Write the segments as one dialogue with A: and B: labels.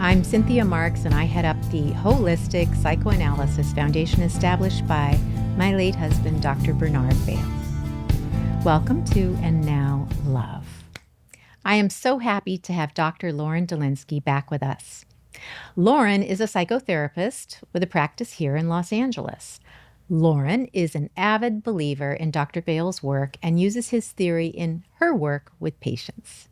A: I'm Cynthia Marks, and I head up the Holistic Psychoanalysis Foundation established by my late husband, Dr. Bernard Bales. Welcome to And Now Love. I am so happy to have Dr. Lauren Dolinsky back with us. Lauren is a psychotherapist with a practice here in Los Angeles. Lauren is an avid believer in Dr. Bales' work and uses his theory in her work with patients.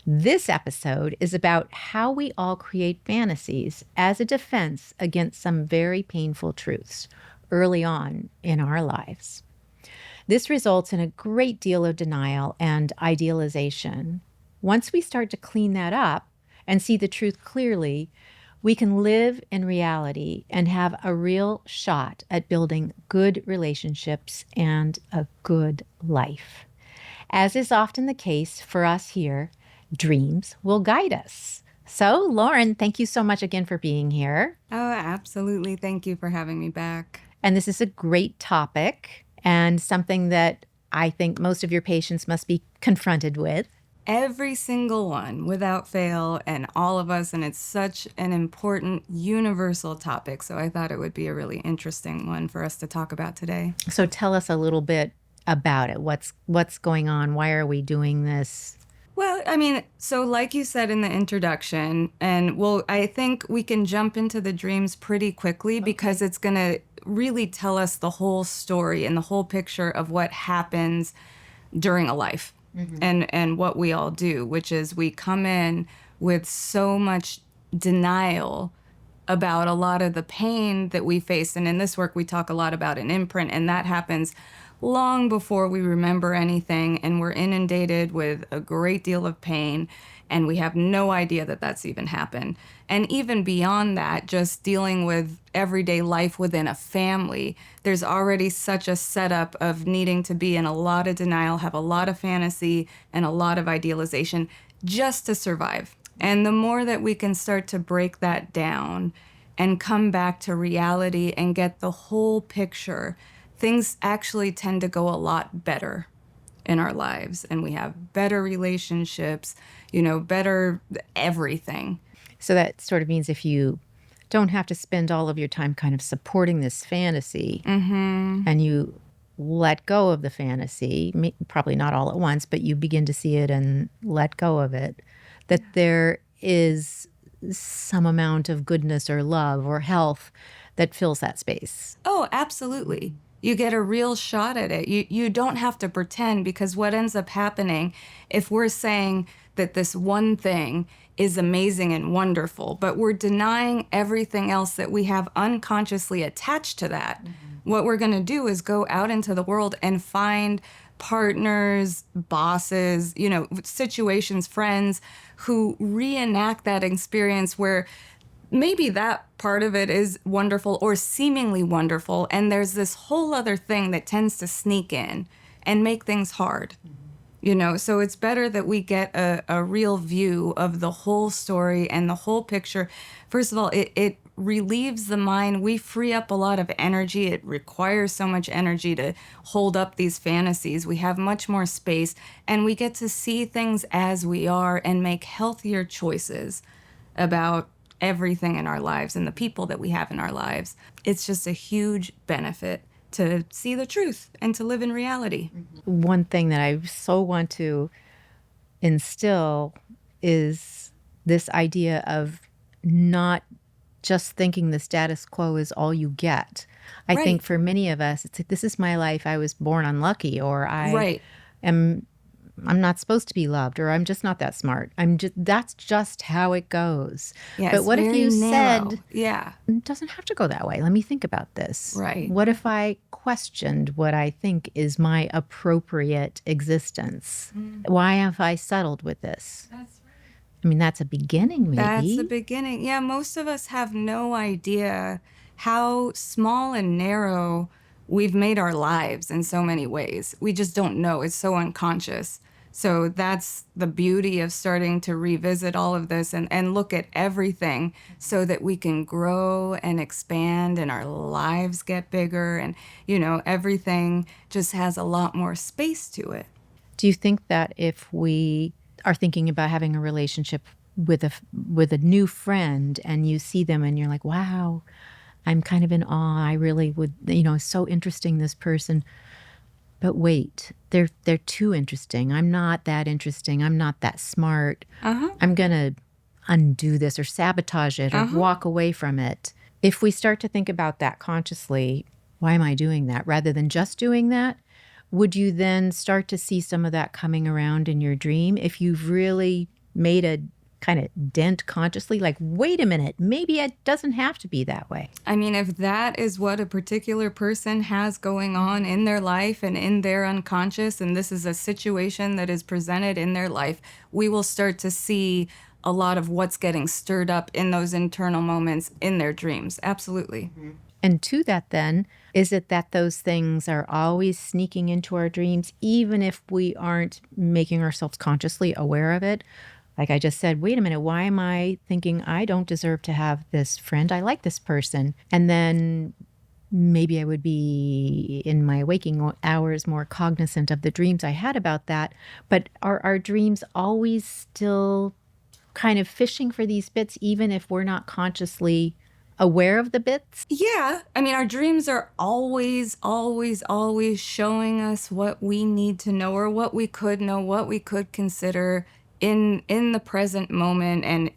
A: This episode is about how we all create fantasies as a defense against some very painful truths early on in our lives. This results in a great deal of denial and idealization. Once we start to clean that up and see the truth clearly, we can live in reality and have a real shot at building good relationships and a good life. As is often the case for us here, dreams will guide us. So, Lauren, thank you so much again for being here.
B: Oh, absolutely. Thank you for having me back.
A: And this is a great topic and something that I think most of your patients must be confronted with.
B: Every single one, without fail, and all of us, and it's such an important universal topic. So I thought it would be a really interesting one for us to talk about today.
A: So tell us a little bit about it. What's going on? Why are we doing this?
B: Well, so like you said in the introduction, I think we can jump into the dreams pretty quickly because it's going to really tell us the whole story and the whole picture of what happens during a life. Mm-hmm. And what we all do, which is we come in with so much denial about a lot of the pain that we face. And in this work, we talk a lot about an imprint, and that happens long before we remember anything, and we're inundated with a great deal of pain, and we have no idea that that's even happened. And even beyond that, just dealing with everyday life within a family, there's already such a setup of needing to be in a lot of denial, have a lot of fantasy, and a lot of idealization just to survive. And the more that we can start to break that down and come back to reality and get the whole picture, things actually tend to go a lot better in our lives, and we have better relationships, better everything.
A: So that sort of means if you don't have to spend all of your time kind of supporting this fantasy, mm-hmm. and you let go of the fantasy, probably not all at once, but you begin to see it and let go of it, that there is some amount of goodness or love or health that fills that space.
B: Oh, absolutely. You get a real shot at it. You don't have to pretend, because what ends up happening if we're saying that this one thing is amazing and wonderful, but we're denying everything else that we have unconsciously attached to that, mm-hmm. what we're going to do is go out into the world and find partners, bosses, situations, friends who reenact that experience where maybe that part of it is wonderful or seemingly wonderful, and there's this whole other thing that tends to sneak in and make things hard. Mm-hmm. So it's better that we get a real view of the whole story and the whole picture. First of all, it relieves the mind. We free up a lot of energy. It requires so much energy to hold up these fantasies. We have much more space, and we get to see things as we are and make healthier choices about everything in our lives and the people that we have in our lives. It's just a huge benefit to see the truth and to live in reality.
A: One thing that I so want to instill is this idea of not just thinking the status quo is all you get. I think for many of us, it's like, this is my life. I was born unlucky, or I'm not supposed to be loved, or I'm just not that smart. That's just how it goes.
B: Yeah,
A: but what if you said,
B: it
A: doesn't have to go that way. Let me think about this.
B: Right.
A: What if I questioned what I think is my appropriate existence? Mm. Why have I settled with this?
B: That's right.
A: That's a beginning, maybe.
B: That's the beginning. Yeah, most of us have no idea how small and narrow we've made our lives in so many ways. We just don't know. It's so unconscious. So that's the beauty of starting to revisit all of this and look at everything so that we can grow and expand and our lives get bigger and, everything just has a lot more space to it.
A: Do you think that if we are thinking about having a relationship with a new friend, and you see them and you're like, wow, I'm kind of in awe. I really would, so interesting, this person. But wait, they're too interesting. I'm not that interesting. I'm not that smart. I'm going to undo this or sabotage it or walk away from it. If we start to think about that consciously, why am I doing that? Rather than just doing that, would you then start to see some of that coming around in your dream? If you've really made a kind of dent consciously, like, wait a minute, maybe it doesn't have to be that way.
B: I mean, if that is what a particular person has going on in their life and in their unconscious, and this is a situation that is presented in their life, we will start to see a lot of what's getting stirred up in those internal moments in their dreams. Absolutely.
A: And to that then, is it that those things are always sneaking into our dreams, even if we aren't making ourselves consciously aware of it? Like I just said, wait a minute, why am I thinking I don't deserve to have this friend? I like this person. And then maybe I would be in my waking hours more cognizant of the dreams I had about that. But are our dreams always still kind of fishing for these bits, even if we're not consciously aware of the bits?
B: Yeah. I mean, our dreams are always, always, always showing us what we need to know or what we could know, what we could consider in the present moment. And,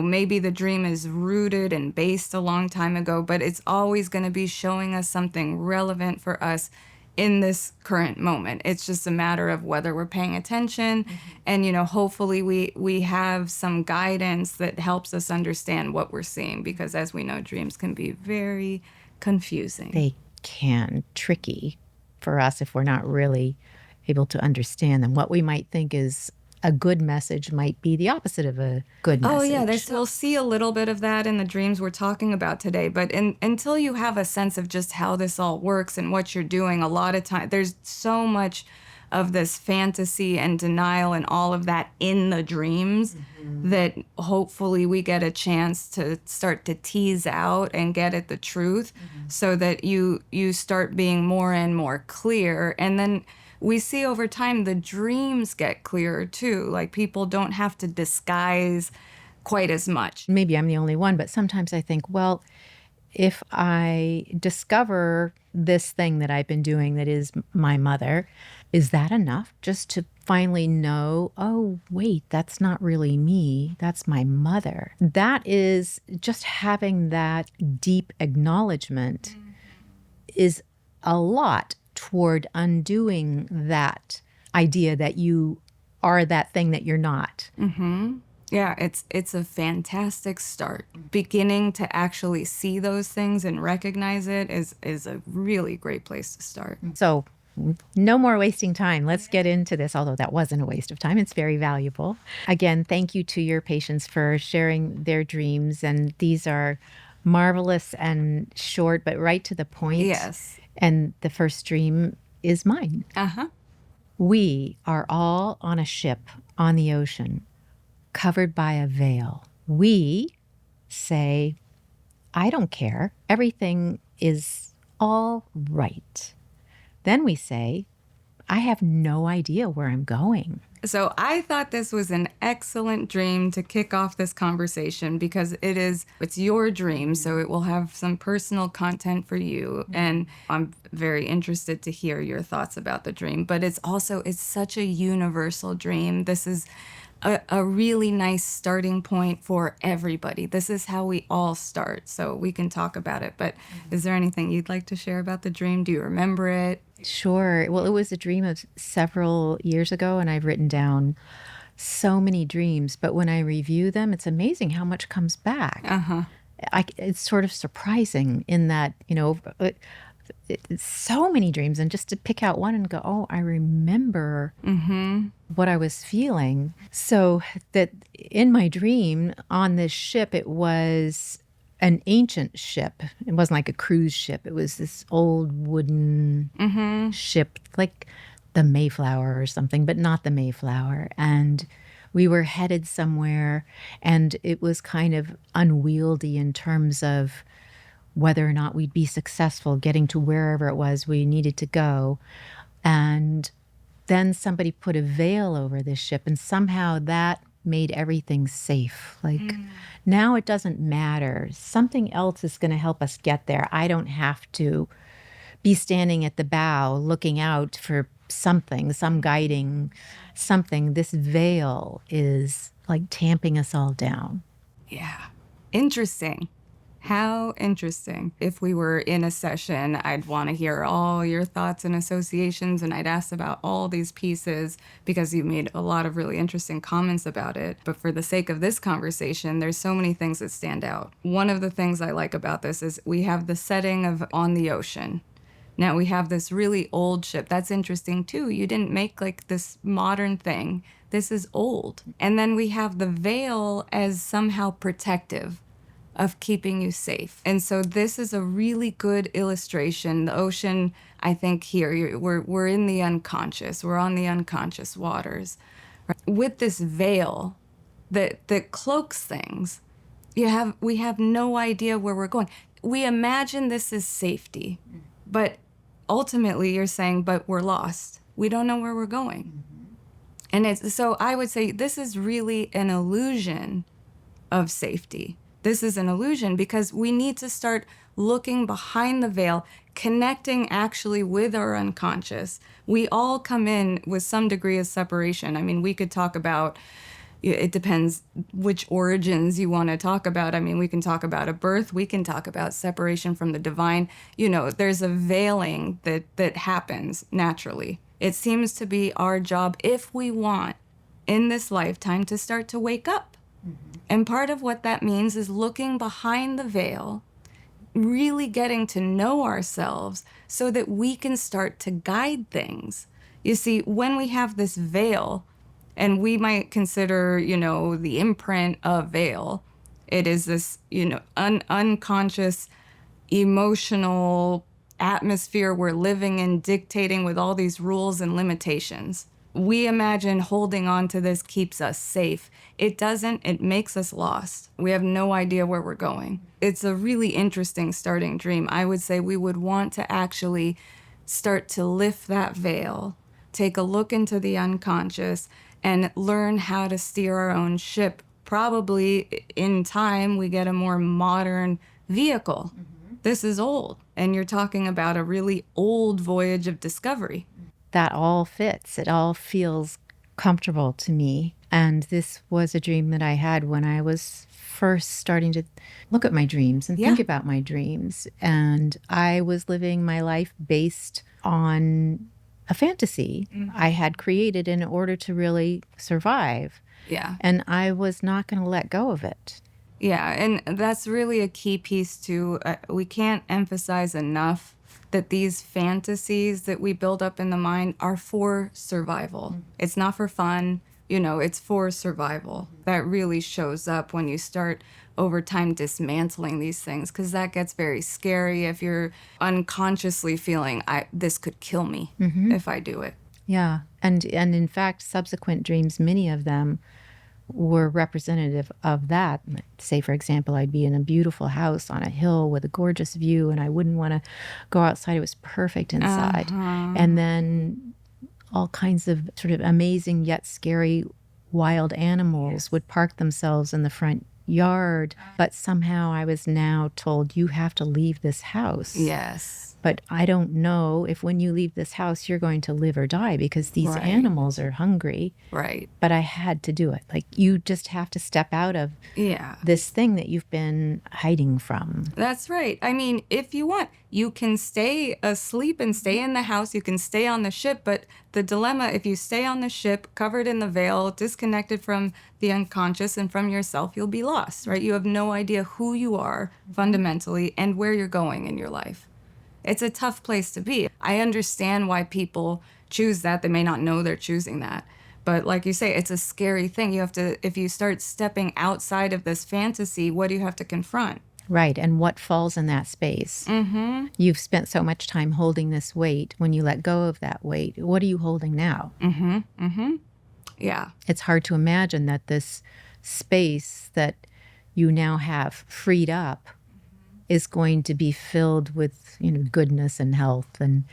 B: maybe the dream is rooted and based a long time ago, but it's always going to be showing us something relevant for us in this current moment. It's just a matter of whether we're paying attention and, hopefully we have some guidance that helps us understand what we're seeing, because as we know, dreams can be very confusing.
A: They can, tricky for us if we're not really able to understand them. What we might think is a good message might be the opposite of a good message.
B: Oh, yeah. We'll see a little bit of that in the dreams we're talking about today. But until you have a sense of just how this all works and what you're doing, a lot of time, there's so much of this fantasy and denial and all of that in the dreams that hopefully we get a chance to start to tease out and get at the truth so that you start being more and more clear. And then we see over time the dreams get clearer too. Like, people don't have to disguise quite as much.
A: Maybe I'm the only one, but sometimes I think, well, if I discover this thing that I've been doing that is my mother, is that enough just to finally know, oh, wait, that's not really me, that's my mother? That is just having that deep acknowledgement is a lot toward undoing that idea that you are that thing that you're not.
B: Yeah, it's a fantastic start. Beginning to actually see those things and recognize it is a really great place to start.
A: So no more wasting time. Let's get into this, although that wasn't a waste of time. It's very valuable. Again, thank you to your patients for sharing their dreams. And these are marvelous and short, but right to the point.
B: Yes.
A: And the first dream is mine. We are all on a ship on the ocean, covered by a veil. We say, I don't care. Everything is all right. Then we say, I have no idea where I'm going.
B: So I thought this was an excellent dream to kick off this conversation, because it's your dream, so it will have some personal content for you. And I'm very interested to hear your thoughts about the dream. But it's such a universal dream. This is a really nice starting point for everybody. This is how we all start, so we can talk about it. But is there anything you'd like to share about the dream? Do you remember it?
A: Sure. Well, it was a dream of several years ago, and I've written down so many dreams. But when I review them, it's amazing how much comes back. It's sort of surprising in that, it's so many dreams, and just to pick out one and go, oh, I remember what I was feeling. So that in my dream on this ship, it was an ancient ship. It wasn't like a cruise ship. It was this old wooden ship, like the Mayflower or something, but not the Mayflower. And we were headed somewhere, and it was kind of unwieldy in terms of whether or not we'd be successful getting to wherever it was we needed to go. And then somebody put a veil over this ship, and somehow that made everything safe. Like now it doesn't matter. Something else is going to help us get there. I don't have to be standing at the bow looking out for something, some guiding something. This veil is like tamping us all down.
B: Yeah. Interesting. How interesting. If we were in a session, I'd want to hear all your thoughts and associations, and I'd ask about all these pieces because you made a lot of really interesting comments about it. But for the sake of this conversation, there's so many things that stand out. One of the things I like about this is we have the setting of on the ocean. Now we have this really old ship. That's interesting too. You didn't make like this modern thing. This is old. And then we have the veil as somehow protective of keeping you safe. And so this is a really good illustration. The ocean, I think here, we're in the unconscious. We're on the unconscious waters. Right? With this veil that cloaks things, we have no idea where we're going. We imagine this is safety, but ultimately you're saying, but we're lost. We don't know where we're going. And so I would say this is really an illusion of safety. This is an illusion because we need to start looking behind the veil, connecting actually with our unconscious. We all come in with some degree of separation. I mean, we could talk about, it depends which origins you want to talk about. I mean, we can talk about a birth. We can talk about separation from the divine. You know, there's a veiling that happens naturally. It seems to be our job, if we want, in this lifetime, to start to wake up. And part of what that means is looking behind the veil, really getting to know ourselves so that we can start to guide things. You see, when we have this veil, and we might consider, you know, the imprint of veil, it is this, you know, unconscious, emotional atmosphere we're living in, dictating with all these rules and limitations. We imagine holding on to this keeps us safe. It doesn't. It makes us lost. We have no idea where we're going. It's a really interesting starting dream. I would say we would want to actually start to lift that veil, take a look into the unconscious, and learn how to steer our own ship. Probably in time, we get a more modern vehicle. This is old. And you're talking about a really old voyage of discovery.
A: That all fits. It all feels comfortable to me. And this was a dream that I had when I was first starting to look at my dreams and think about my dreams. And I was living my life based on a fantasy I had created in order to really survive.
B: Yeah.
A: And I was not going to let go of it.
B: Yeah, and that's really a key piece too. We can't emphasize enough that these fantasies that we build up in the mind are for survival. It's not for fun, you know, it's for survival. That really shows up when you start over time dismantling these things, because that gets very scary if you're unconsciously feeling, this could kill me if I do it.
A: Yeah, and in fact, subsequent dreams, many of them were representative of that. Say, for example, I'd be in a beautiful house on a hill with a gorgeous view, and I wouldn't want to go outside. It was perfect inside. And then all kinds of sort of amazing yet scary wild animals would park themselves in the front yard. But somehow I was now told, you have to leave this house.
B: Yes.
A: But I don't know if when you leave this house, you're going to live or die, because these animals are hungry.
B: Right.
A: But I had to do it. Like, you just have to step out of this thing that you've been hiding from.
B: That's right. I mean, if you want, you can stay asleep and stay in the house. You can stay on the ship. But the dilemma, if you stay on the ship, covered in the veil, disconnected from the unconscious and from yourself, you'll be lost, right? You have no idea who you are fundamentally and where you're going in your life. It's a tough place to be. I understand why people choose that. They may not know they're choosing that. But like you say, it's a scary thing. You have to, if you start stepping outside of this fantasy, what do you have to confront?
A: Right. And what falls in that space? You've spent so much time holding this weight. When you let go of that weight, what are you holding now?
B: Yeah.
A: It's hard to imagine that this space that you now have freed up is going to be filled with, you know, goodness and health. And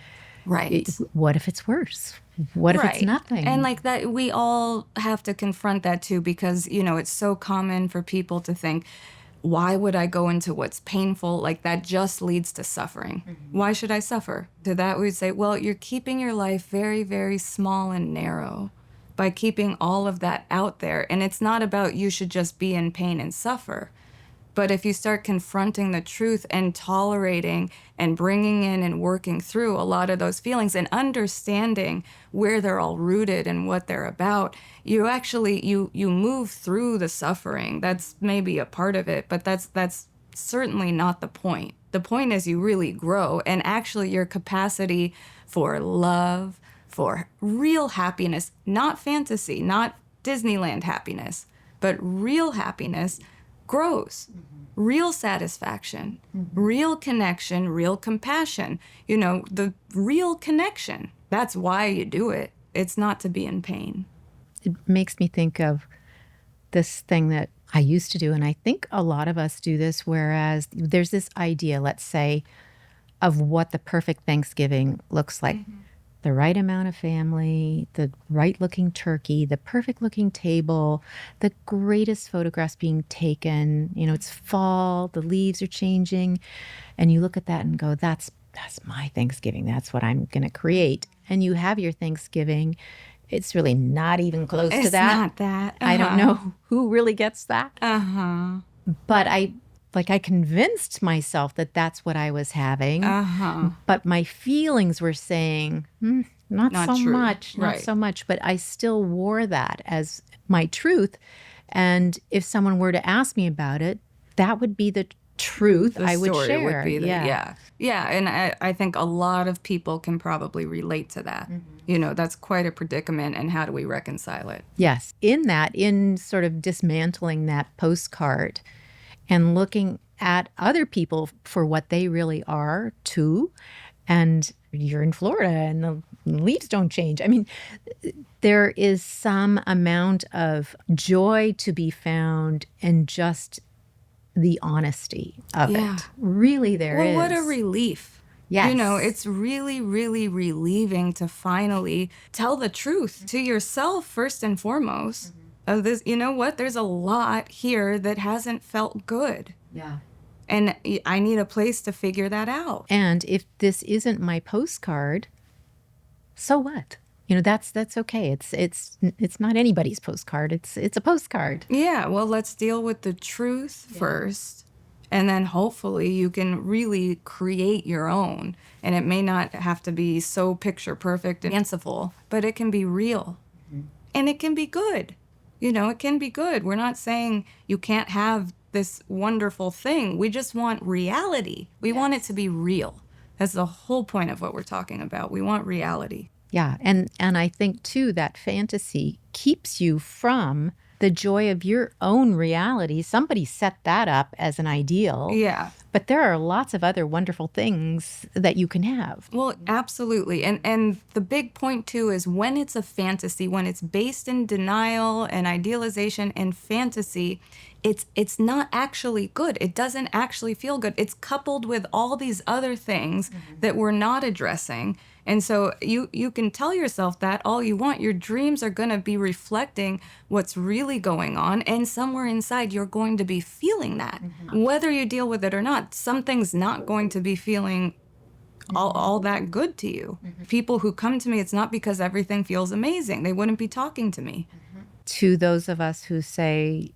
B: Right.
A: What if it's worse? What if it's nothing?
B: And like that, we all have to confront that too, because, it's so common for people to think, why would I go into what's painful? Like that just leads to suffering. Why should I suffer? To that we'd say, well, you're keeping your life very, very small and narrow by keeping all of that out there. And it's not about you should just be in pain and suffer. But if you start confronting the truth and tolerating and bringing in and working through a lot of those feelings and understanding where they're all rooted and what they're about, you actually, you move through the suffering. That's maybe a part of it, but that's certainly not the point. The point is you really grow, and actually your capacity for love, for real happiness, not fantasy, not Disneyland happiness, but real happiness grows. Real satisfaction, real connection, real compassion. The real connection. That's why you do it. It's not to be in pain.
A: It makes me think of this thing that I used to do, and I think a lot of us do this, whereas there's this idea, let's say, of what the perfect Thanksgiving looks like. The right amount of family, the right looking turkey, the perfect looking table, the greatest photographs being taken. It's fall, the leaves are changing. And you look at that and go, that's my Thanksgiving. That's what I'm going to create. And you have your Thanksgiving. It's really not even close to that.
B: It's not that.
A: I don't know who really gets that. But I convinced myself that that's what I was having. But my feelings were saying, not so
B: true.
A: much, not so much. But I still wore that as my truth. And if someone were to ask me about it, that would be the truth I would share.
B: Would be yeah. And I think a lot of people can probably relate to that. That's quite a predicament, and how do we reconcile it?
A: Yes. In sort of dismantling that postcard and looking at other people for what they really are too. And you're in Florida and the leaves don't change. I mean, there is some amount of joy to be found in just the honesty of it. Really, there is.
B: Well, what a relief.
A: Yes.
B: It's really, really relieving to finally tell the truth to yourself first and foremost. Of this, there's a lot here that hasn't felt good.
A: Yeah.
B: And I need a place to figure that out.
A: And if this isn't my postcard, so what? That's okay. It's not anybody's postcard. It's a postcard.
B: Yeah, well, let's deal with the truth first. And then hopefully you can really create your own. And it may not have to be so picture perfect and fanciful, but it can be real. And it can be good. It can be good. We're not saying you can't have this wonderful thing. We just want reality. We want it to be real. That's the whole point of what we're talking about. We want reality.
A: Yeah. And I think, too, that fantasy keeps you from the joy of your own reality. Somebody set that up as an ideal.
B: Yeah.
A: But there are lots of other wonderful things that you can have.
B: Well, absolutely. And the big point, too, is when it's a fantasy, when it's based in denial and idealization and fantasy, it's not actually good. It doesn't actually feel good. It's coupled with all these other things that we're not addressing. And so you can tell yourself that all you want. Your dreams are going to be reflecting what's really going on. And somewhere inside, you're going to be feeling that. Whether you deal with it or not, something's not going to be feeling all that good to you. People who come to me, it's not because everything feels amazing. They wouldn't be talking to me.
A: To those of us who say,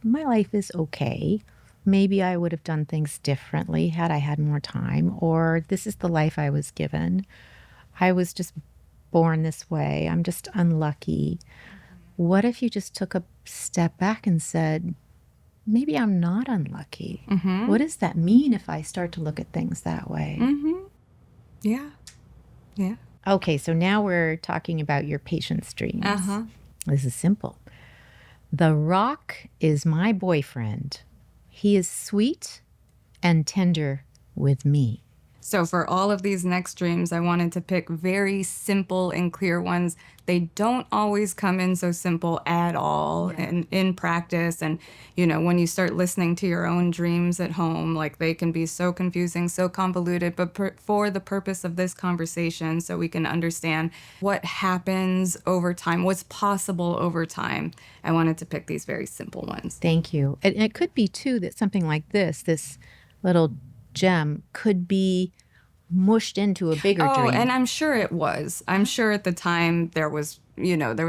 A: my life is okay. Maybe I would have done things differently had I had more time, or this is the life I was given. I was just born this way. I'm just unlucky. What if you just took a step back and said, maybe I'm not unlucky? What does that mean if I start to look at things that way?
B: Yeah.
A: Okay, so now we're talking about your patient's dreams. This is simple. The rock is my boyfriend. He is sweet and tender with me.
B: So for all of these next dreams, I wanted to pick very simple and clear ones. They don't always come in so simple at all in practice. And, when you start listening to your own dreams at home, like they can be so confusing, so convoluted. But for the purpose of this conversation, so we can understand what happens over time, what's possible over time, I wanted to pick these very simple ones.
A: Thank you. And it could be, too, that something like this little gem could be mushed into a bigger dream.
B: Oh, and I'm sure it was. I'm sure at the time there was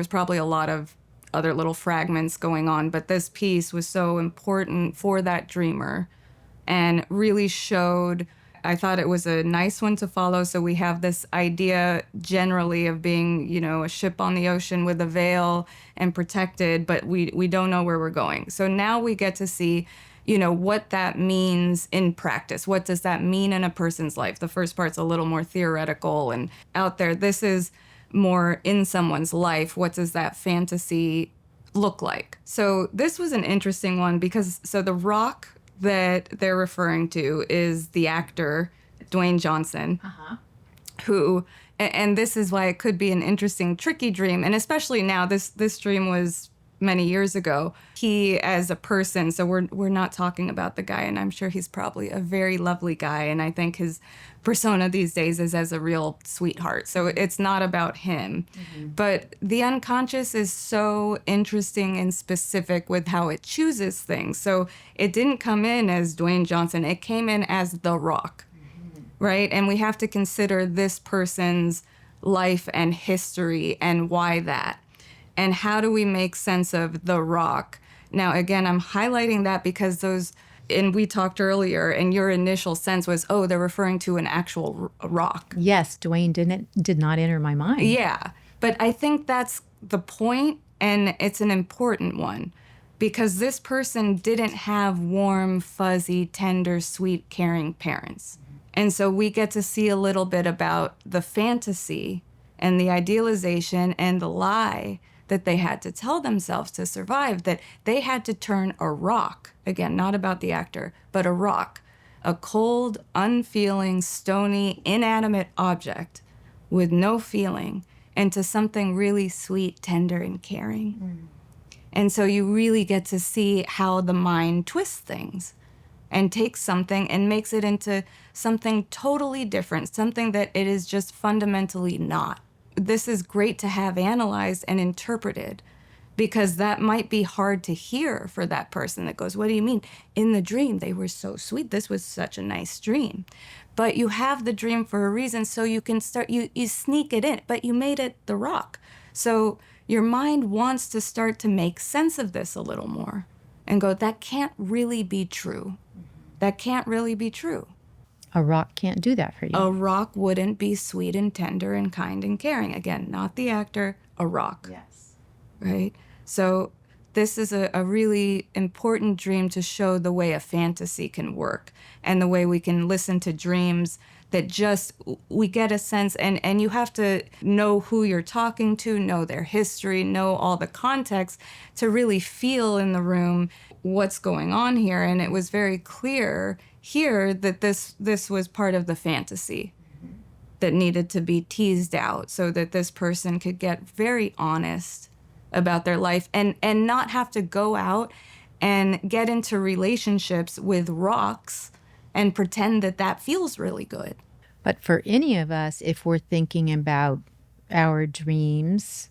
B: probably a lot of other little fragments going on, but this piece was so important for that dreamer and really showed. I thought it was a nice one to follow. So we have this idea generally of being, a ship on the ocean with a veil and protected, but we don't know where we're going. So now we get to see what that means in practice. What does that mean in a person's life? The first part's a little more theoretical and out there. This is more in someone's life. What does that fantasy look like? So this was an interesting one because the rock that they're referring to is the actor, Dwayne Johnson, who, and this is why it could be an interesting, tricky dream. And especially now, this dream was many years ago. He as a person, so we're not talking about the guy, and I'm sure he's probably a very lovely guy, and I think his persona these days is as a real sweetheart. So it's not about him. But the unconscious is so interesting and specific with how it chooses things. So it didn't come in as Dwayne Johnson, it came in as The Rock, right? And we have to consider this person's life and history and why that. And how do we make sense of The Rock? Now, again, I'm highlighting that because and we talked earlier, and your initial sense was, oh, they're referring to an actual rock.
A: Yes, Dwayne did not enter my mind.
B: Yeah, but I think that's the point, and it's an important one, because this person didn't have warm, fuzzy, tender, sweet, caring parents. And so we get to see a little bit about the fantasy and the idealization and the lie that they had to tell themselves to survive, that they had to turn a rock, again, not about the actor, but a rock, a cold, unfeeling, stony, inanimate object with no feeling, into something really sweet, tender, and caring. And so you really get to see how the mind twists things and takes something and makes it into something totally different, something that it is just fundamentally not. This is great to have analyzed and interpreted, because that might be hard to hear for that person that goes, what do you mean? In the dream, they were so sweet. This was such a nice dream. But you have the dream for a reason, so you can start, you sneak it in, but you made it The Rock. So your mind wants to start to make sense of this a little more and go, that can't really be true. That can't really be true.
A: A rock can't do that for you.
B: A rock wouldn't be sweet and tender and kind and caring. Again, not the actor, a rock.
A: Yes.
B: Right? So this is a really important dream to show the way a fantasy can work and the way we can listen to dreams that just, we get a sense, and you have to know who you're talking to, know their history, know all the context to really feel in the room what's going on here. And it was very clear here that this was part of the fantasy that needed to be teased out so that this person could get very honest about their life and not have to go out and get into relationships with rocks and pretend that feels really good.
A: But for any of us, if we're thinking about our dreams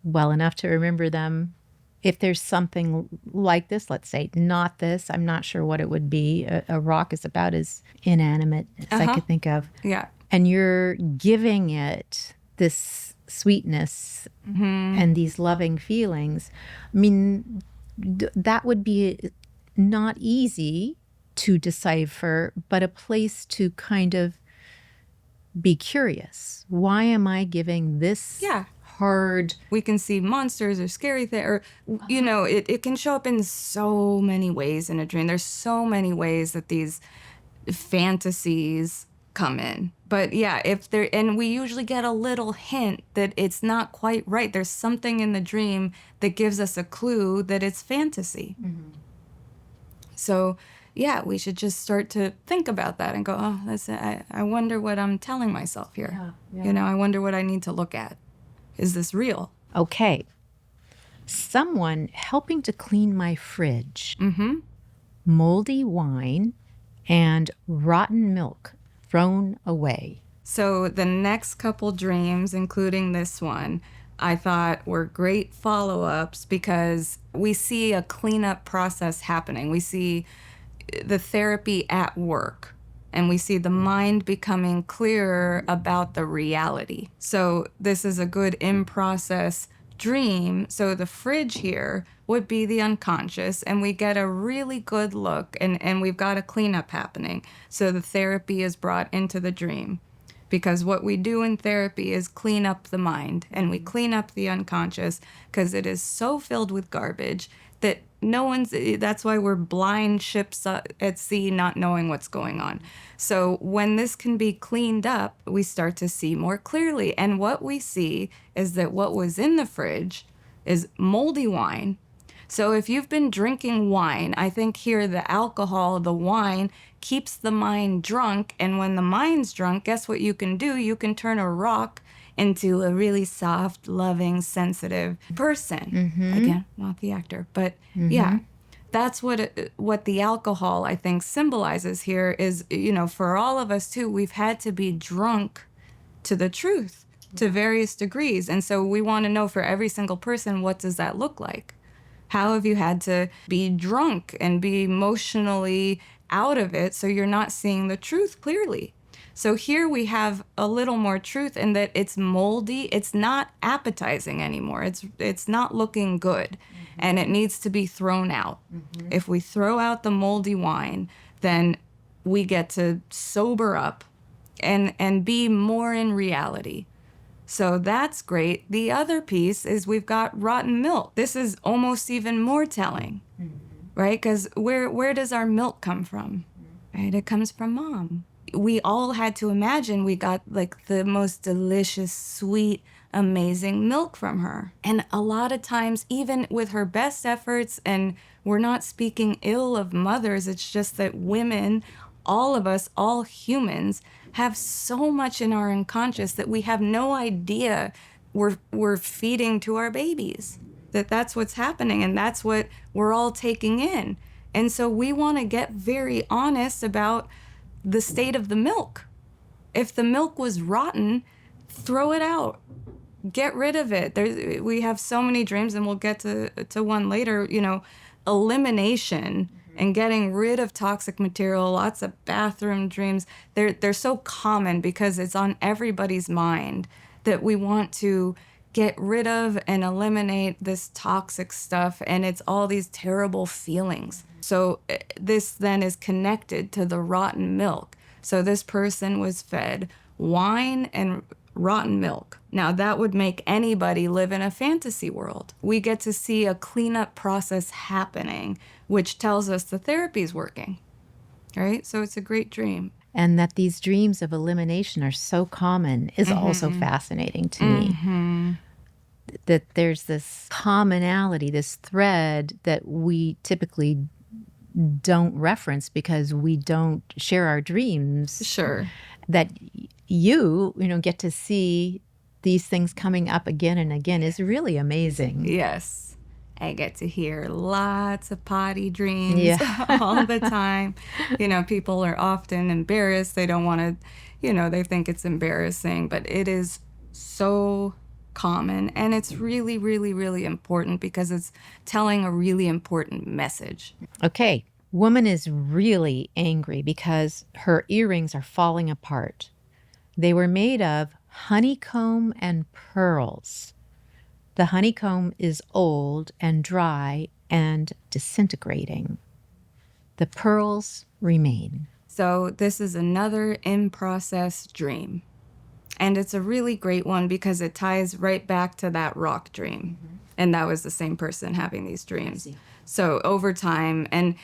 A: well enough to remember them, if there's something like this, let's say, not this, I'm not sure what it would be. A rock is about as inanimate as I could think of.
B: Yeah.
A: And you're giving it this sweetness and these loving feelings. I mean, that would be not easy to decipher, but a place to kind of be curious. Why am I giving this hard?
B: We can see monsters or scary things, or, it can show up in so many ways in a dream. There's so many ways that these fantasies come in. But yeah, and we usually get a little hint that it's not quite right. There's something in the dream that gives us a clue that it's fantasy. So yeah, we should just start to think about that and go, oh, I wonder what I'm telling myself here. Yeah. I wonder what I need to look at. Is this real?
A: Okay. Someone helping to clean my fridge.
B: Mm-hmm.
A: Moldy wine and rotten milk thrown away.
B: So the next couple dreams, including this one, I thought were great follow-ups because we see a cleanup process happening. We see the therapy at work, and we see the mind becoming clearer about the reality. So this is a good in-process dream. So the fridge here would be the unconscious, and we get a really good look, and we've got a cleanup happening. So the therapy is brought into the dream. Because what we do in therapy is clean up the mind, and we clean up the unconscious because it is so filled with garbage that that's why we're blind ships at sea not knowing what's going on. So when this can be cleaned up, we start to see more clearly. And what we see is that what was in the fridge is moldy wine. So if you've been drinking wine, I think here the alcohol, the wine, keeps the mind drunk. And when the mind's drunk, guess what you can do? You can turn a rock into a really soft, loving, sensitive person. Mm-hmm. Again, not the actor, but yeah. That's what the alcohol, I think, symbolizes here is, for all of us too, we've had to be drunk to the truth to various degrees. And so we want to know for every single person, what does that look like? How have you had to be drunk and be emotionally out of it so you're not seeing the truth clearly? So here we have a little more truth in that it's moldy. It's not appetizing anymore. It's not looking good, and it needs to be thrown out. Mm-hmm. If we throw out the moldy wine, then we get to sober up and be more in reality. So that's great. The other piece is we've got rotten milk. This is almost even more telling, right? Because where does our milk come from? Right? It comes from mom. We all had to imagine we got like the most delicious, sweet, amazing milk from her. And a lot of times, even with her best efforts, and we're not speaking ill of mothers, it's just that women, all of us, all humans, have so much in our unconscious that we have no idea we're feeding to our babies. That's what's happening, and that's what we're all taking in. And so we want to get very honest about the state of the milk. If the milk was rotten, throw it out. Get rid of it. We have so many dreams, and we'll get to one later, elimination and getting rid of toxic material, lots of bathroom dreams. They're so common because it's on everybody's mind that we want to get rid of and eliminate this toxic stuff, and it's all these terrible feelings. So this then is connected to the rotten milk. So this person was fed wine and rotten milk. Now that would make anybody live in a fantasy world. We get to see a cleanup process happening, which tells us the therapy's working, right? So it's a great dream.
A: And that these dreams of elimination are so common is also fascinating to me. That there's this commonality, this thread that we typically don't reference because we don't share our dreams.
B: Sure.
A: That you get to see these things coming up again and again is really amazing.
B: Yes. I get to hear lots of potty dreams all the time. People are often embarrassed. They don't want to, they think it's embarrassing, but it is so common. And it's really, really, really important because it's telling a really important message.
A: Okay. Woman is really angry because her earrings are falling apart. They were made of honeycomb and pearls. The honeycomb is old and dry and disintegrating. The pearls remain.
B: So this is another in-process dream. And it's a really great one because it ties right back to that rock dream. And that was the same person having these dreams. So over time, and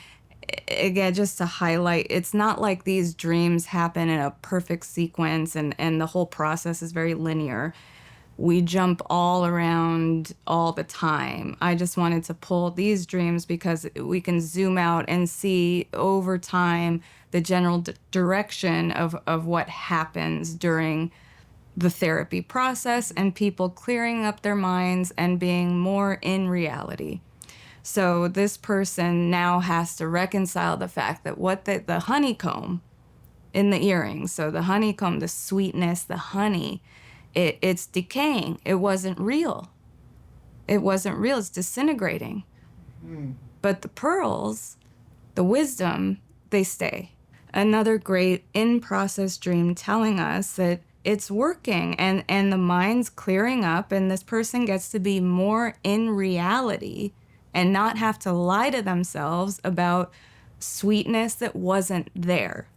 B: again, just to highlight, it's not like these dreams happen in a perfect sequence and the whole process is very linear. we jump all around all the time. I just wanted to pull these dreams because we can zoom out and see over time the general direction of what happens during the therapy process and people clearing up their minds and being more in reality. So this person now has to reconcile the fact that what the honeycomb in the earrings, so the honeycomb, the sweetness, the honey, it's decaying. It wasn't real. It wasn't real. It's disintegrating. But the pearls, the wisdom, they stay. Another great in-process dream telling us that it's working and the mind's clearing up and this person gets to be more in reality and not have to lie to themselves about sweetness that wasn't there.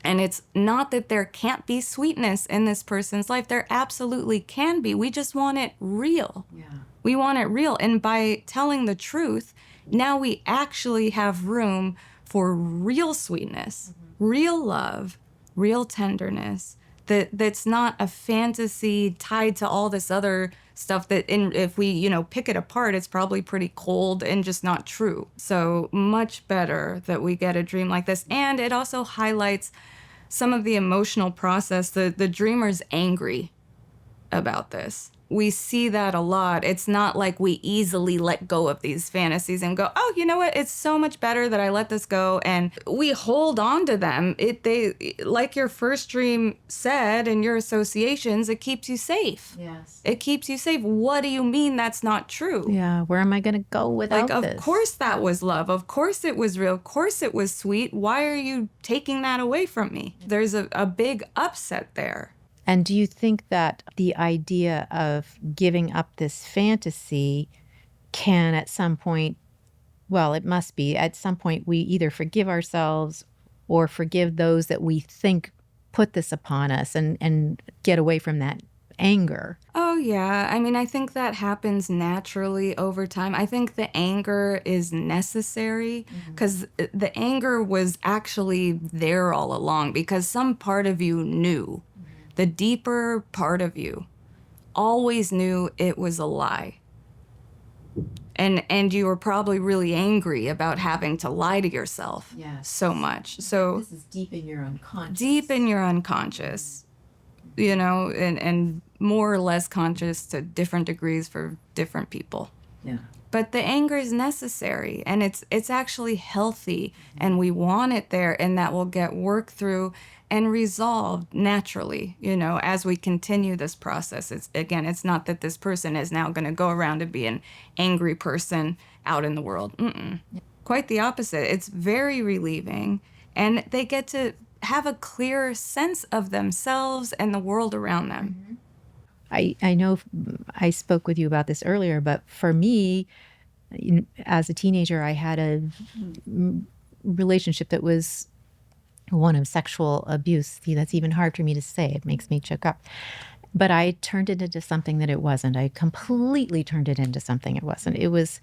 B: And it's not that there can't be sweetness in this person's life. There absolutely can be. We just want it real.
A: Yeah.
B: We want it real. And by telling the truth, now we actually have room for real sweetness, real love, real tenderness. That's not a fantasy tied to all this other stuff that if we, pick it apart, it's probably pretty cold and just not true. So much better that we get a dream like this. And it also highlights some of the emotional process. The dreamer's angry about this. We see that a lot. It's not like we easily let go of these fantasies and go, oh, you know what? It's so much better that I let this go. And we hold on to them. They like your first dream said in your associations, it keeps you safe.
A: Yes.
B: It keeps you safe. What do you mean that's not true?
A: Yeah. Where am I going to go without this?
B: Of course that was love. Of course it was real. Of course it was sweet. Why are you taking that away from me? There's a big upset there.
A: And do you think that the idea of giving up this fantasy can at some point, well, it must be, at some point we either forgive ourselves or forgive those that we think put this upon us and get away from that anger?
B: Oh, yeah. I mean, I think that happens naturally over time. I think the anger is necessary because the anger was actually there all along because some part of you knew. The deeper part of you always knew it was a lie. And you were probably really angry about having to lie to yourself so much. So
A: this is deep in your unconscious.
B: Deep in your unconscious, and more or less conscious to different degrees for different people.
A: Yeah.
B: But the anger is necessary and it's actually healthy and we want it there and that will get worked through and resolved naturally, as we continue this process. It's not that this person is now going to go around and be an angry person out in the world. Quite the opposite. It's very relieving and they get to have a clearer sense of themselves and the world around them.
A: I know I spoke with you about this earlier, but for me, as a teenager, I had a relationship that was one of sexual abuse. See, that's even hard for me to say. It makes me choke up. But I turned it into something that it wasn't. I completely turned it into something it wasn't. It was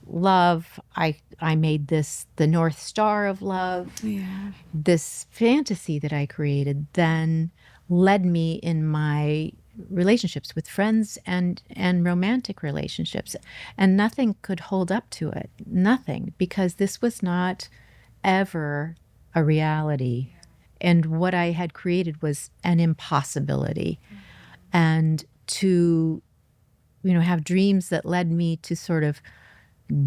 A: love. I made this the North Star of love.
B: Yeah.
A: This fantasy that I created then led me in my relationships with friends and romantic relationships. And nothing could hold up to it. Nothing. Because this was not ever a reality. And what I had created was an impossibility. And to, have dreams that led me to sort of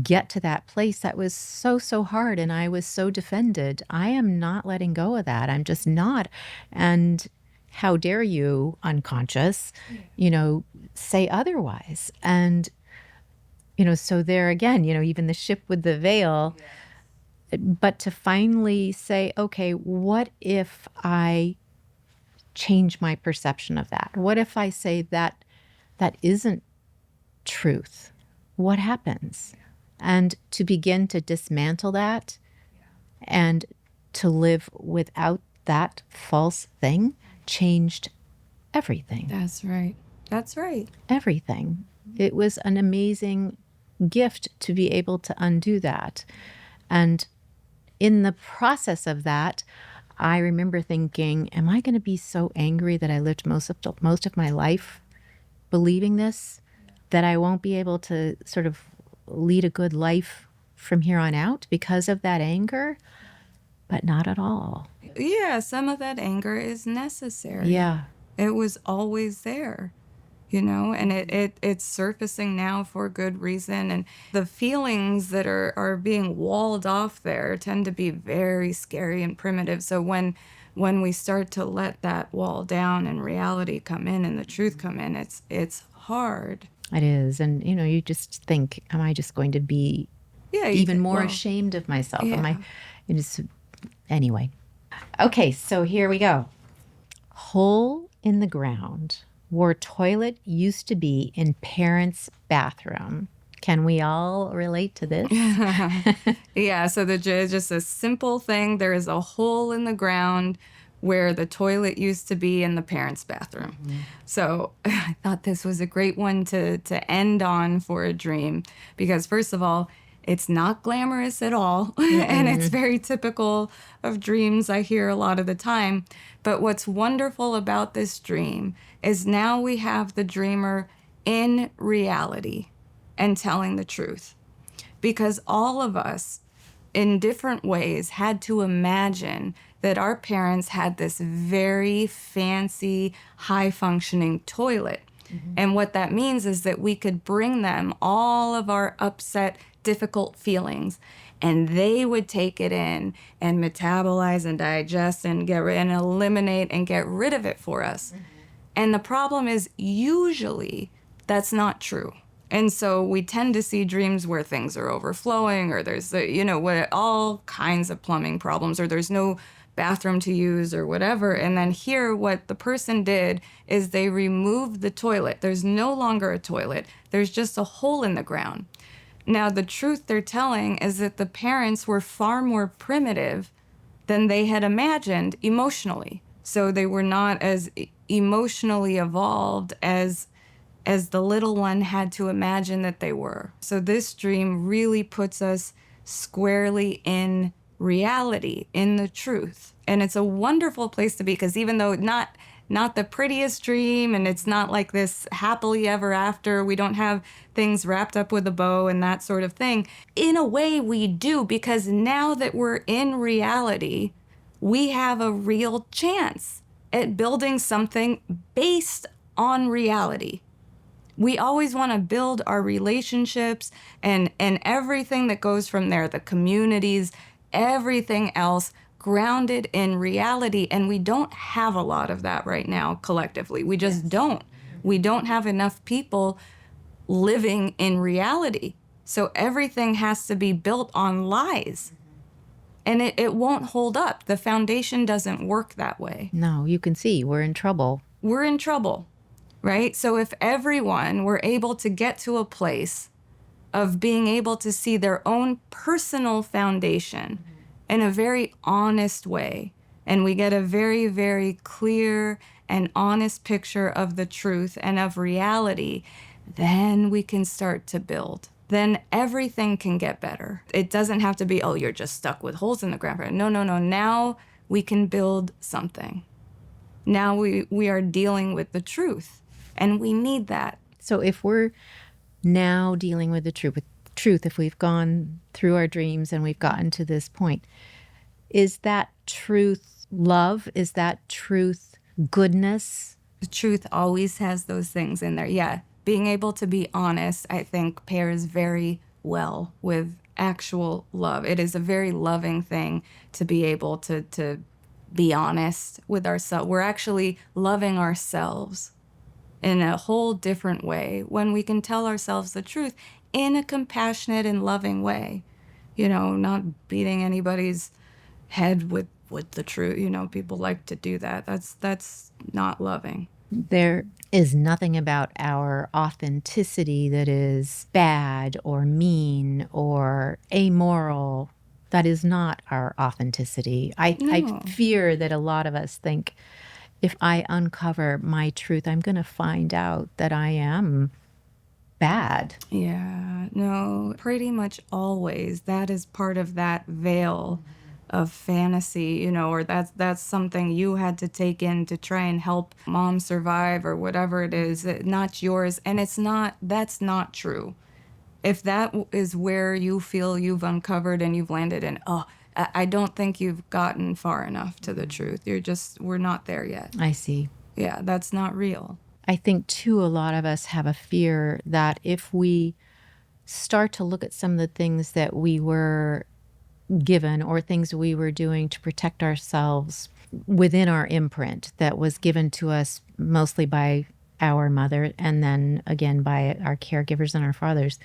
A: get to that place that was so hard. And I was so defended. I am not letting go of that. I'm just not. And how dare you, unconscious, say otherwise. And, so there again, even the ship with the veil. Yeah. But to finally say, okay, what if I change my perception of that? What if I say that isn't truth? What happens? And to begin to dismantle that and to live without that false thing changed everything.
B: That's right. That's right.
A: Everything. It was an amazing gift to be able to undo that. And in the process of that, I remember thinking, am I going to be so angry that I lived most of my life believing this, that I won't be able to sort of lead a good life from here on out because of that anger, but not at all.
B: Yeah, some of that anger is necessary.
A: Yeah.
B: It was always there, you know, and it's surfacing now for good reason. And the feelings that are being walled off there tend to be very scary and primitive. So when we start to let that wall down and reality come in and the truth come in, it's hard.
A: It is. And, you know, you just think, am I just going to be even more ashamed of myself?
B: Yeah.
A: Am I? It is, anyway. Okay, so here we go. Hole in the ground where toilet used to be in parents' bathroom. Can we all relate to this?
B: Yeah, so just a simple thing. There is a hole in the ground where the toilet used to be in the parents' bathroom. Mm-hmm. So I thought this was a great one to end on for a dream because, first of all, it's not glamorous at all, and it's very typical of dreams I hear a lot of the time. But what's wonderful about this dream is now we have the dreamer in reality and telling the truth. Because all of us, in different ways, had to imagine that our parents had this very fancy, high-functioning toilet. Mm-hmm. And what that means is that we could bring them all of our upset, difficult feelings, and they would take it in and metabolize and digest and and eliminate and get rid of it for us. Mm-hmm. And the problem is usually that's not true. And so we tend to see dreams where things are overflowing or there's, all kinds of plumbing problems or there's no bathroom to use or whatever. And then here, what the person did is they removed the toilet. There's no longer a toilet. There's just a hole in the ground. Now, the truth they're telling is that the parents were far more primitive than they had imagined emotionally. So they were not as emotionally evolved as the little one had to imagine that they were. So this dream really puts us squarely in reality, in the truth. And it's a wonderful place to be because even though not the prettiest dream and it's not like this happily ever after, we don't have things wrapped up with a bow and that sort of thing. In a way we do because now that we're in reality, we have a real chance at building something based on reality. We always want to build our relationships and everything that goes from there, the communities, everything else grounded in reality. And we don't have a lot of that right now collectively. We just don't. We don't have enough people living in reality. So everything has to be built on lies. And it won't hold up. The foundation doesn't work that way.
A: No, you can see we're in trouble.
B: We're in trouble. Right? So if everyone were able to get to a place of being able to see their own personal foundation in a very honest way, and we get a very, very clear and honest picture of the truth and of reality, then we can start to build. Then everything can get better. It doesn't have to be, oh, you're just stuck with holes in the ground. No. Now we can build something. Now we are dealing with the truth. And we need that.
A: So if we're now dealing with the truth, if we've gone through our dreams and we've gotten to this point, is that truth love? Is that truth goodness?
B: The truth always has those things in there. Yeah. Being able to be honest, I think, pairs very well with actual love. It is a very loving thing to be able to be honest with ourselves. We're actually loving ourselves in a whole different way when we can tell ourselves the truth in a compassionate and loving way. Not beating anybody's head with the truth. People like to do that. That's not loving.
A: There is nothing about our authenticity that is bad or mean or amoral. That is not our authenticity. I fear that a lot of us think, if I uncover my truth, I'm going to find out that I am bad.
B: Yeah, no, pretty much always. That is part of that veil of fantasy, or that's something you had to take in to try and help mom survive or whatever it is, not yours. And that's not true. If that is where you feel you've uncovered and you've landed in, I don't think you've gotten far enough to the truth. We're not there yet.
A: I see.
B: Yeah, that's not real.
A: I think, too, a lot of us have a fear that if we start to look at some of the things that we were given or things we were doing to protect ourselves within our imprint that was given to us mostly by our mother and then again by our caregivers and our fathers,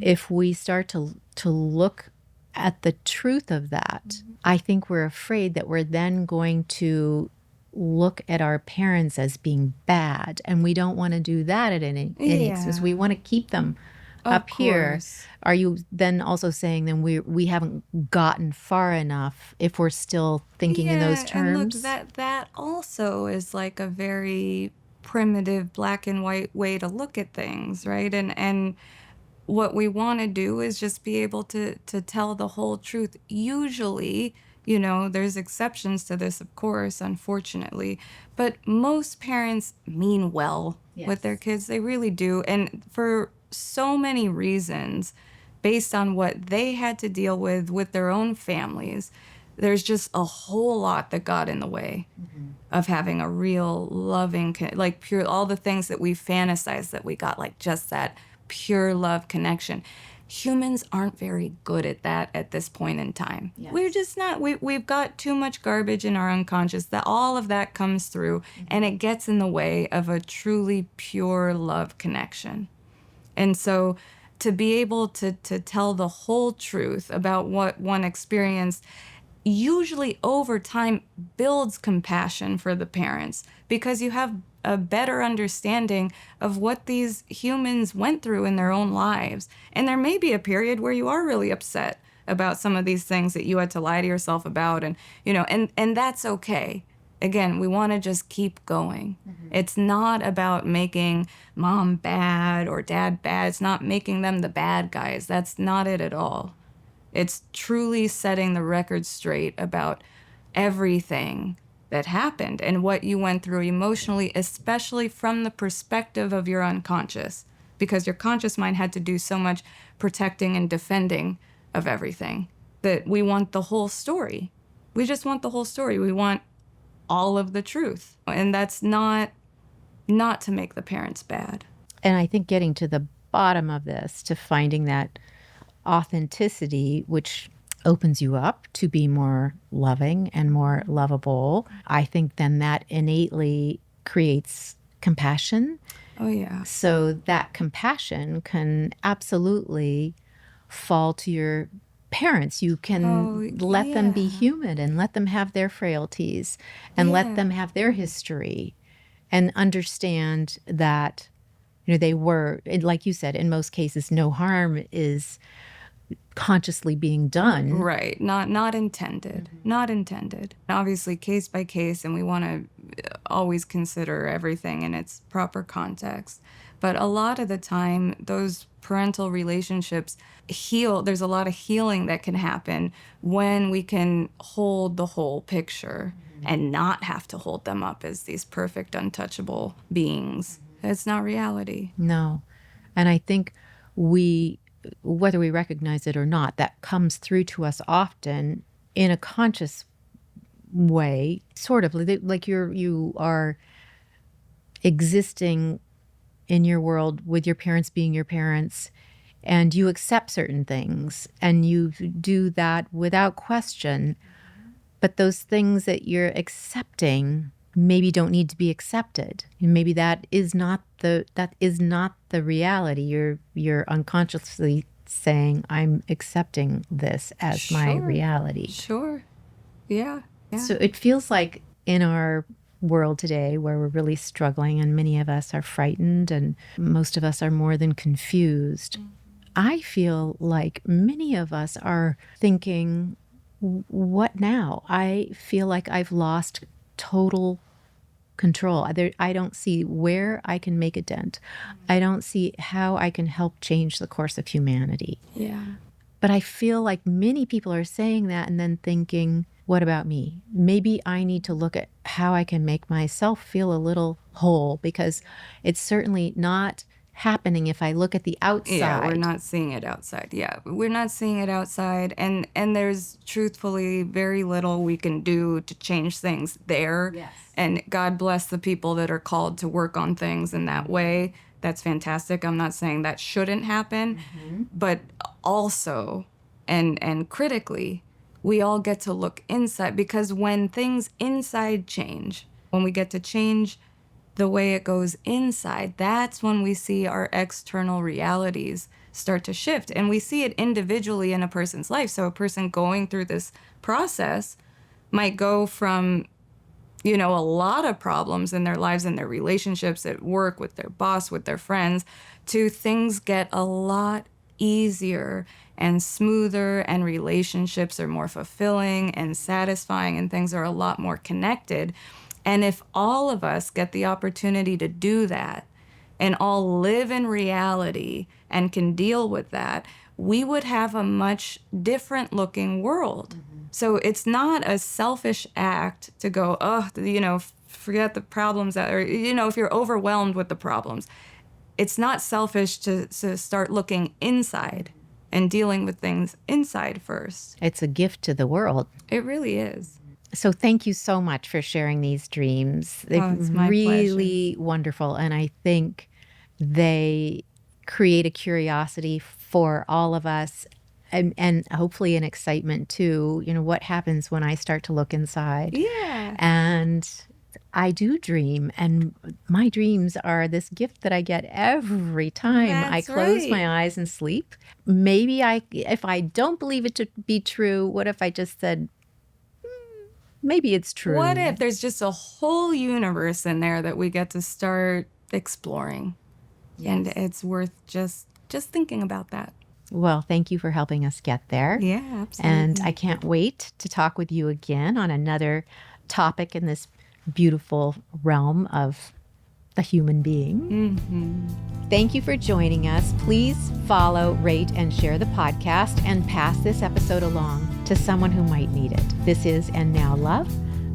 A: if we start to look at the truth of that, I think we're afraid that we're then going to look at our parents as being bad, and we don't want to do that at any expense. We want to keep them up here. Are you then also saying then we haven't gotten far enough if we're still thinking in those terms?
B: And look, that also is like a very primitive black and white way to look at things, right? And what we want to do is just be able to tell the whole truth. Usually, there's exceptions to this, of course, unfortunately, but most parents mean well with their kids. They really do. And for so many reasons, based on what they had to deal with their own families, there's just a whole lot that got in the way of having a real loving, like pure, all the things that we fantasize that we got, like just that pure love connection. Humans aren't very good at that at this point in time. Yes. We're just not. We've got too much garbage in our unconscious that all of that comes through, and it gets in the way of a truly pure love connection. And so to be able to tell the whole truth about what one experienced usually over time builds compassion for the parents, because you have a better understanding of what these humans went through in their own lives. And there may be a period where you are really upset about some of these things that you had to lie to yourself about, and and that's okay. Again, we want to just keep going. It's not about making mom bad or dad bad. It's not making them the bad guys. That's not it at all. It's truly setting the record straight about everything that happened and what you went through emotionally, especially from the perspective of your unconscious, because your conscious mind had to do so much protecting and defending of everything that we want the whole story. We just want the whole story. We want all of the truth. And that's not to make the parents bad.
A: And I think getting to the bottom of this, to finding that authenticity, which opens you up to be more loving and more lovable, I think then that innately creates compassion.
B: Oh, yeah.
A: So that compassion can absolutely fall to your parents. You can let them be human and let them have their frailties and let them have their history and understand that, they were, like you said, in most cases, no harm is consciously being done.
B: Right. Not intended. Not intended. Obviously, case by case, and we want to always consider everything in its proper context. But a lot of the time, those parental relationships heal. There's a lot of healing that can happen when we can hold the whole picture and not have to hold them up as these perfect, untouchable beings. It's not reality.
A: No. And I think whether we recognize it or not, that comes through to us often in a conscious way, sort of like you are existing in your world with your parents being your parents, and you accept certain things and you do that without question. But those things that you're accepting maybe don't need to be accepted. And maybe that is not the reality. You're unconsciously saying, I'm accepting this as my reality.
B: Sure. Yeah.
A: So it feels like in our world today where we're really struggling and many of us are frightened and most of us are more than confused, I feel like many of us are thinking, what now? I feel like I've lost total control. I don't see where I can make a dent. I don't see how I can help change the course of humanity.
B: Yeah.
A: But I feel like many people are saying that and then thinking, what about me? Maybe I need to look at how I can make myself feel a little whole, because it's certainly not happening if I look at the outside.
B: Yeah, we're not seeing it outside. Yeah, we're not seeing it outside. And there's truthfully very little we can do to change things there.
A: Yes.
B: And God bless the people that are called to work on things in that way. That's fantastic. I'm not saying that shouldn't happen, but also, and critically, we all get to look inside, because when things inside change, when we get to change the way it goes inside, that's when we see our external realities start to shift. And we see it individually in a person's life. So a person going through this process might go from, a lot of problems in their lives and their relationships at work, with their boss, with their friends, to things get a lot easier and smoother, and relationships are more fulfilling and satisfying, and things are a lot more connected. And if all of us get the opportunity to do that and all live in reality and can deal with that, we would have a much different looking world. So it's not a selfish act to go, forget the problems that are, if you're overwhelmed with the problems. It's not selfish to start looking inside and dealing with things inside first.
A: It's a gift to the world.
B: It really is.
A: So thank you so much for sharing these dreams. They're
B: It's my
A: really wonderful. And I think they create a curiosity for all of us, and hopefully an excitement too. What happens when I start to look inside?
B: Yeah.
A: And I do dream, and my dreams are this gift that I get every time I close my eyes and sleep. Maybe if I don't believe it to be true, what if I just said, maybe it's true?
B: What if there's just a whole universe in there that we get to start exploring? Yes. And it's worth just thinking about that.
A: Well, thank you for helping us get there.
B: Yeah, absolutely.
A: And I can't wait to talk with you again on another topic in this beautiful realm of the human being. Thank you for joining us. Please follow, rate, and share the podcast, and pass this episode along to someone who might need it. This is And Now Love.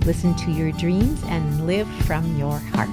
A: Listen to your dreams and live from your heart.